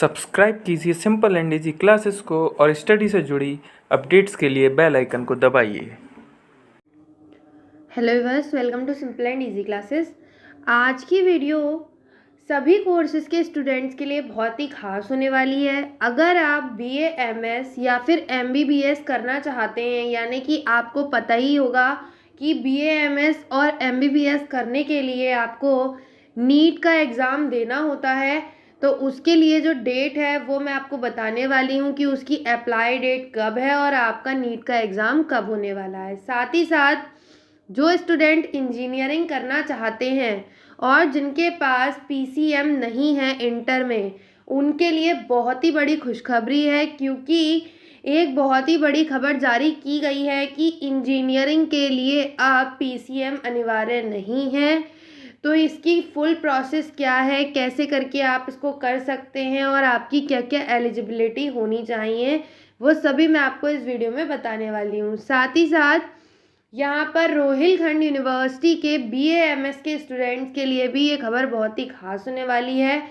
Subscribe कीजिए simple and easy classes को और स्टडी से जुड़ी अपडेट्स के लिए बेल आइकन को दबाइए। Hello viewers, welcome to simple and easy classes. आज की वीडियो सभी कोर्सेज के स्टूडेंट्स के लिए बहुत ही खास होने वाली है। अगर आप बीए एमएस या फिर एमबीबीएस करना चाहते हैं, यानी कि आपको पता ही होगा कि बीए एमएस और एमबीबीएस करने के लिए आपको नीट का एग्ज़ाम देना होता है, तो उसके लिए जो डेट है वो मैं आपको बताने वाली हूँ कि उसकी अप्लाई डेट कब है और आपका नीट का एग्ज़ाम कब होने वाला है। साथ ही साथ जो स्टूडेंट इंजीनियरिंग करना चाहते हैं और जिनके पास पीसीएम नहीं है इंटर में, उनके लिए बहुत ही बड़ी खुशखबरी है, क्योंकि एक बहुत ही बड़ी खबर जारी की गई है कि इंजीनियरिंग के लिए अब पीसीएम अनिवार्य नहीं है। तो इसकी फुल प्रोसेस क्या है, कैसे करके आप इसको कर सकते हैं और आपकी क्या क्या एलिजिबिलिटी होनी चाहिए, वो सभी मैं आपको इस वीडियो में बताने वाली हूँ। साथ ही साथ यहाँ पर रोहिलखंड यूनिवर्सिटी के बीएएमएस के स्टूडेंट्स के लिए भी ये खबर बहुत ही खास होने वाली है,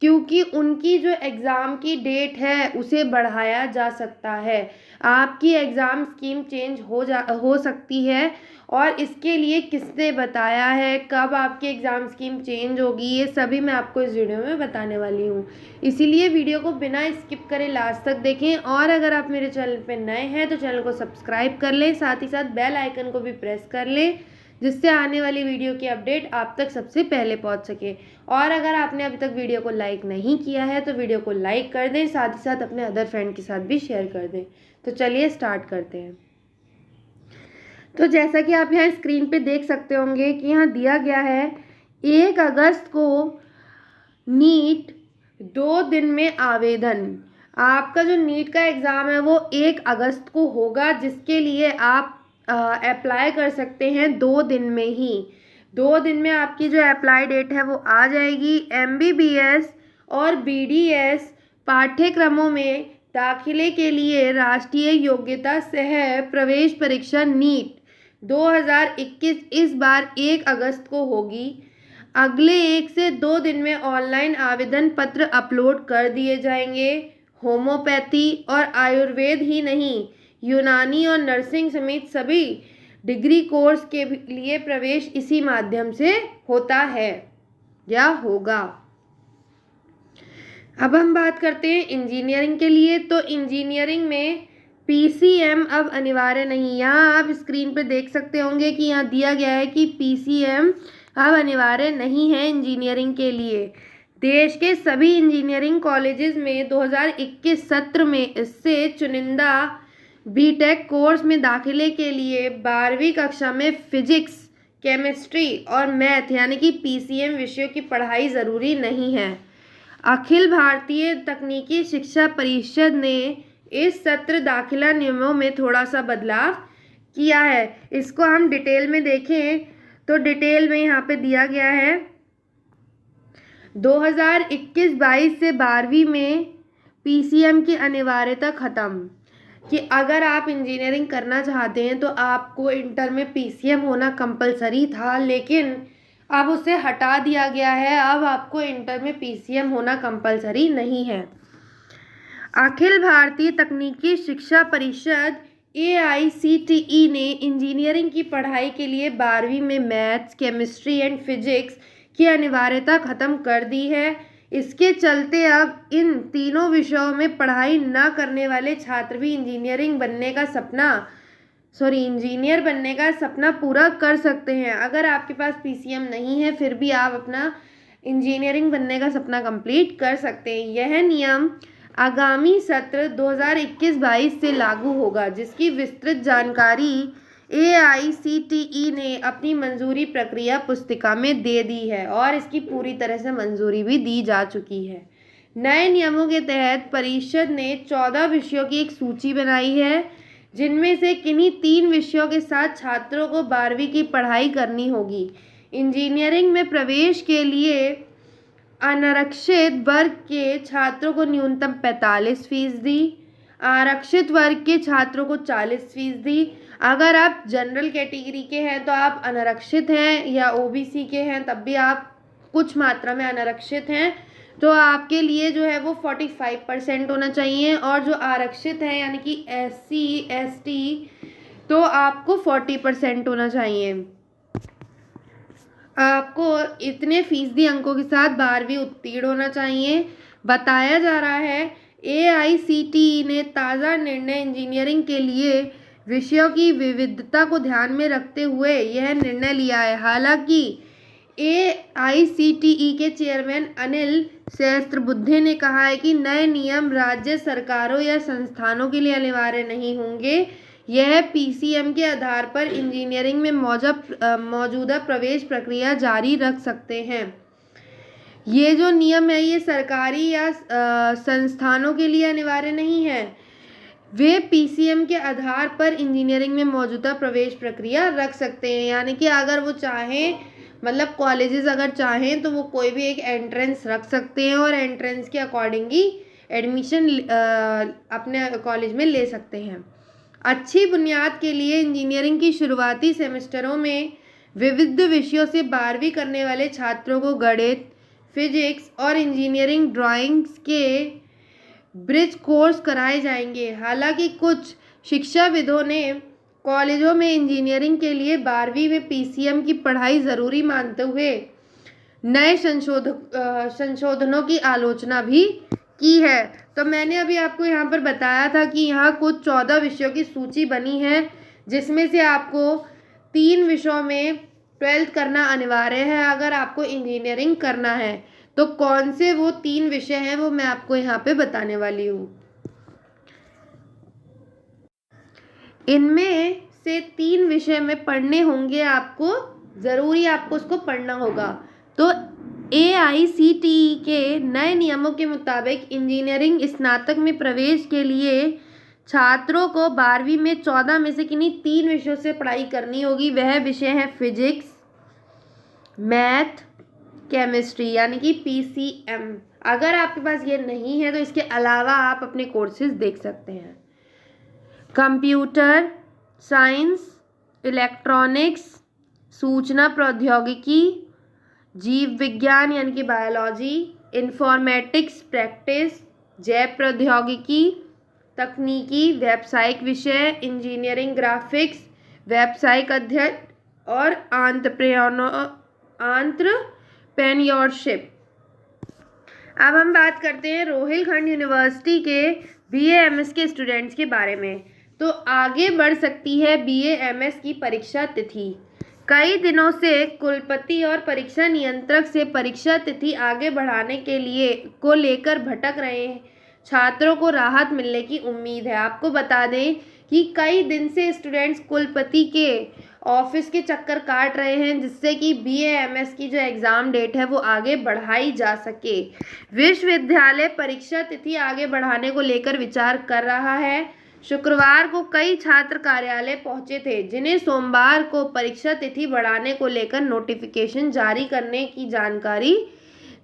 क्योंकि उनकी जो एग्ज़ाम की डेट है उसे बढ़ाया जा सकता है। आपकी एग्ज़ाम स्कीम चेंज हो सकती है, और इसके लिए किसने बताया है, कब आपकी एग्ज़ाम स्कीम चेंज होगी, ये सभी मैं आपको इस वीडियो में बताने वाली हूँ। इसीलिए वीडियो को बिना स्किप करे लास्ट तक देखें, और अगर आप मेरे चैनल पर नए हैं तो चैनल को सब्सक्राइब कर लें, साथ ही साथ बेल आइकन को भी प्रेस कर लें, जिससे आने वाली वीडियो की अपडेट आप तक सबसे पहले पहुंच सके। और अगर आपने अभी तक वीडियो को लाइक नहीं किया है तो वीडियो को लाइक कर दें, साथ ही साथ अपने अदर फ्रेंड के साथ भी शेयर कर दें। तो चलिए स्टार्ट करते हैं। तो जैसा कि आप यहाँ स्क्रीन पे देख सकते होंगे कि यहाँ दिया गया है 1 अगस्त को नीट 2 दिन में आवेदन। आपका जो नीट का एग्ज़ाम है वो 1 अगस्त को होगा, जिसके लिए आप अप्लाई कर सकते हैं 2 दिन में ही। 2 दिन में आपकी जो अप्लाई डेट है वो आ जाएगी। एमबीबीएस और बीडीएस पाठ्यक्रमों में दाखिले के लिए राष्ट्रीय योग्यता सह प्रवेश परीक्षा नीट 2021 इस बार 1 अगस्त को होगी। अगले 1 से 2 दिन में ऑनलाइन आवेदन पत्र अपलोड कर दिए जाएंगे। होम्योपैथी और आयुर्वेद ही नहीं, यूनानी और नर्सिंग समेत सभी डिग्री कोर्स के लिए प्रवेश इसी माध्यम से होता है या होगा। अब हम बात करते हैं इंजीनियरिंग के लिए। तो इंजीनियरिंग में पीसीएम अब अनिवार्य नहीं। यहाँ आप स्क्रीन पर देख सकते होंगे कि यहाँ दिया गया है कि पीसीएम अब अनिवार्य नहीं है इंजीनियरिंग के लिए। देश के सभी इंजीनियरिंग कॉलेजेस में 2021 सत्र में इससे चुनिंदा बीटेक कोर्स में दाखिले के लिए 12वीं कक्षा में फिजिक्स, केमिस्ट्री और मैथ यानी कि पीसीएम विषयों की पढ़ाई ज़रूरी नहीं है। अखिल भारतीय तकनीकी शिक्षा परिषद ने इस सत्र दाखिला नियमों में थोड़ा सा बदलाव किया है। इसको हम डिटेल में देखें तो डिटेल में यहाँ पे दिया गया है 2021-22 से 12वीं में पीसीएम की अनिवार्यता ख़त्म, कि अगर आप इंजीनियरिंग करना चाहते हैं तो आपको इंटर में पीसीएम होना कंपलसरी था, लेकिन अब उसे हटा दिया गया है। अब आपको इंटर में पीसीएम होना कंपलसरी नहीं है। अखिल भारतीय तकनीकी शिक्षा परिषद AICTE ने इंजीनियरिंग की पढ़ाई के लिए 12वीं में मैथ्स, केमिस्ट्री एंड फिजिक्स की अनिवार्यता ख़त्म कर दी है। इसके चलते अब इन तीनों विषयों में पढ़ाई न करने वाले छात्र भी इंजीनियर बनने का सपना पूरा कर सकते हैं। अगर आपके पास पीसीएम नहीं है फिर भी आप अपना इंजीनियरिंग बनने का सपना कंप्लीट कर सकते हैं। यह नियम आगामी सत्र 2021-22 से लागू होगा, जिसकी विस्तृत जानकारी AICTE ने अपनी मंजूरी प्रक्रिया पुस्तिका में दे दी है और इसकी पूरी तरह से मंजूरी भी दी जा चुकी है। नए नियमों के तहत परिषद ने 14 विषयों की एक सूची बनाई है, जिनमें से किन्हीं 3 विषयों के साथ छात्रों को 12वीं की पढ़ाई करनी होगी। इंजीनियरिंग में प्रवेश के लिए अनारक्षित वर्ग के छात्रों को न्यूनतम 45%, आरक्षित वर्ग के छात्रों को 40%। अगर आप जनरल कैटेगरी के हैं तो आप अनारक्षित हैं, या ओबीसी के हैं तब भी आप कुछ मात्रा में अनारक्षित हैं, तो आपके लिए जो है वो 45% होना चाहिए, और जो आरक्षित है यानी कि SC ST तो आपको 40% होना चाहिए। आपको इतने फीसदी अंकों के साथ 12वीं उत्तीर्ण होना चाहिए। बताया जा रहा है AICTE ने ताज़ा निर्णय इंजीनियरिंग के लिए विषयों की विविधता को ध्यान में रखते हुए यह निर्णय लिया है। हालांकि AICTE के चेयरमैन अनिल सहस्त्रबुद्धे ने कहा है कि नए नियम राज्य सरकारों या संस्थानों के लिए अनिवार्य नहीं होंगे। यह PCM के आधार पर इंजीनियरिंग में मौजूदा प्रवेश प्रक्रिया जारी रख सकते हैं। ये जो नियम है ये सरकारी या संस्थानों के लिए अनिवार्य नहीं है, वे PCM के आधार पर इंजीनियरिंग में मौजूदा प्रवेश प्रक्रिया रख सकते हैं। यानी कि अगर वो चाहें, मतलब कॉलेजेस अगर चाहें तो वो कोई भी एक एंट्रेंस रख सकते हैं और एंट्रेंस के अकॉर्डिंग ही एडमिशन अपने कॉलेज में ले सकते हैं। अच्छी बुनियाद के लिए इंजीनियरिंग की शुरुआती सेमेस्टरों में विविध विषयों से 12वीं करने वाले छात्रों को गणित, फिजिक्स और इंजीनियरिंग ड्राइंग्स के ब्रिज कोर्स कराए जाएंगे। हालांकि कुछ शिक्षाविदों ने कॉलेजों में इंजीनियरिंग के लिए 12वीं में PCM की पढ़ाई ज़रूरी मानते हुए नए संशोधनों की आलोचना भी की है। तो मैंने अभी आपको यहाँ पर बताया था कि यहाँ कुछ 14 विषयों की सूची बनी है, जिसमें से आपको 3 विषयों में 12th करना अनिवार्य है अगर आपको इंजीनियरिंग करना है। तो कौन से वो 3 विषय हैं वो मैं आपको यहाँ पे बताने वाली हूँ। इनमें से 3 विषय में पढ़ने होंगे आपको, ज़रूरी आपको उसको पढ़ना होगा। तो AICTE के नए नियमों के मुताबिक इंजीनियरिंग स्नातक में प्रवेश के लिए छात्रों को 12वीं में 14 में से किन्हीं 3 विषयों से पढ़ाई करनी होगी। वह विषय है फिजिक्स, मैथ, केमिस्ट्री, यानी कि PCM। अगर आपके पास ये नहीं है तो इसके अलावा आप अपने कोर्सेज देख सकते हैं। कंप्यूटर साइंस, इलेक्ट्रॉनिक्स, सूचना प्रौद्योगिकी, जीव विज्ञान यानी कि बायोलॉजी, इन्फॉर्मेटिक्स प्रैक्टिस, जैव प्रौद्योगिकी, तकनीकी, व्यावसायिक विषय, इंजीनियरिंग ग्राफिक्स, व्यावसायिक अध्ययन और एंटरप्रेन्योरशिप। अब हम बात करते हैं रोहिलखंड यूनिवर्सिटी के BA MS के स्टूडेंट्स के बारे में। तो आगे बढ़ सकती है BA MS की परीक्षा तिथि। कई दिनों से कुलपति और परीक्षा नियंत्रक से परीक्षा तिथि आगे बढ़ाने के लिए को लेकर भटक रहे छात्रों को राहत मिलने की उम्मीद है। आपको बता दें कि कई दिन से स्टूडेंट्स कुलपति के ऑफिस के चक्कर काट रहे हैं, जिससे कि BA MS की जो एग्ज़ाम डेट है वो आगे बढ़ाई जा सके। विश्वविद्यालय परीक्षा तिथि आगे बढ़ाने को लेकर विचार कर रहा है। शुक्रवार को कई छात्र कार्यालय पहुंचे थे, जिन्हें सोमवार को परीक्षा तिथि बढ़ाने को लेकर नोटिफिकेशन जारी करने की जानकारी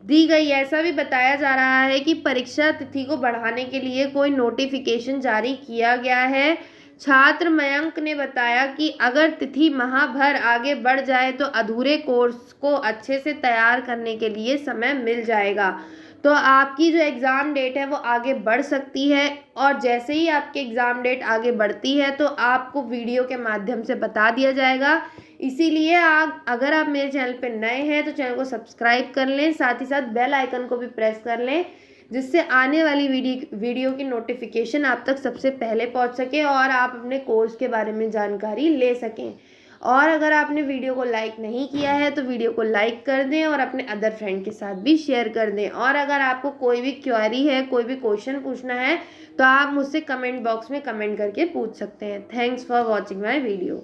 दी गई। ऐसा भी बताया जा रहा है कि परीक्षा तिथि को बढ़ाने के लिए कोई नोटिफिकेशन जारी किया गया है। छात्र मयंक ने बताया कि अगर तिथि माह भर आगे बढ़ जाए तो अधूरे कोर्स को अच्छे से तैयार करने के लिए समय मिल जाएगा। तो आपकी जो एग्ज़ाम डेट है वो आगे बढ़ सकती है, और जैसे ही आपकी एग्ज़ाम डेट आगे बढ़ती है तो आपको वीडियो के माध्यम से बता दिया जाएगा। इसीलिए अगर आप मेरे चैनल पर नए हैं तो चैनल को सब्सक्राइब कर लें, साथ ही साथ बेल आइकन को भी प्रेस कर लें, जिससे आने वाली वीडियो की नोटिफिकेशन आप तक सबसे पहले पहुंच सके और आप अपने कोर्स के बारे में जानकारी ले सकें। और अगर आपने वीडियो को लाइक नहीं किया है तो वीडियो को लाइक कर दें और अपने अदर फ्रेंड के साथ भी शेयर कर दें। और अगर आपको कोई भी क्वेरी है, कोई भी क्वेश्चन पूछना है तो आप मुझसे कमेंट बॉक्स में कमेंट करके पूछ सकते हैं। Thanks for watching my video.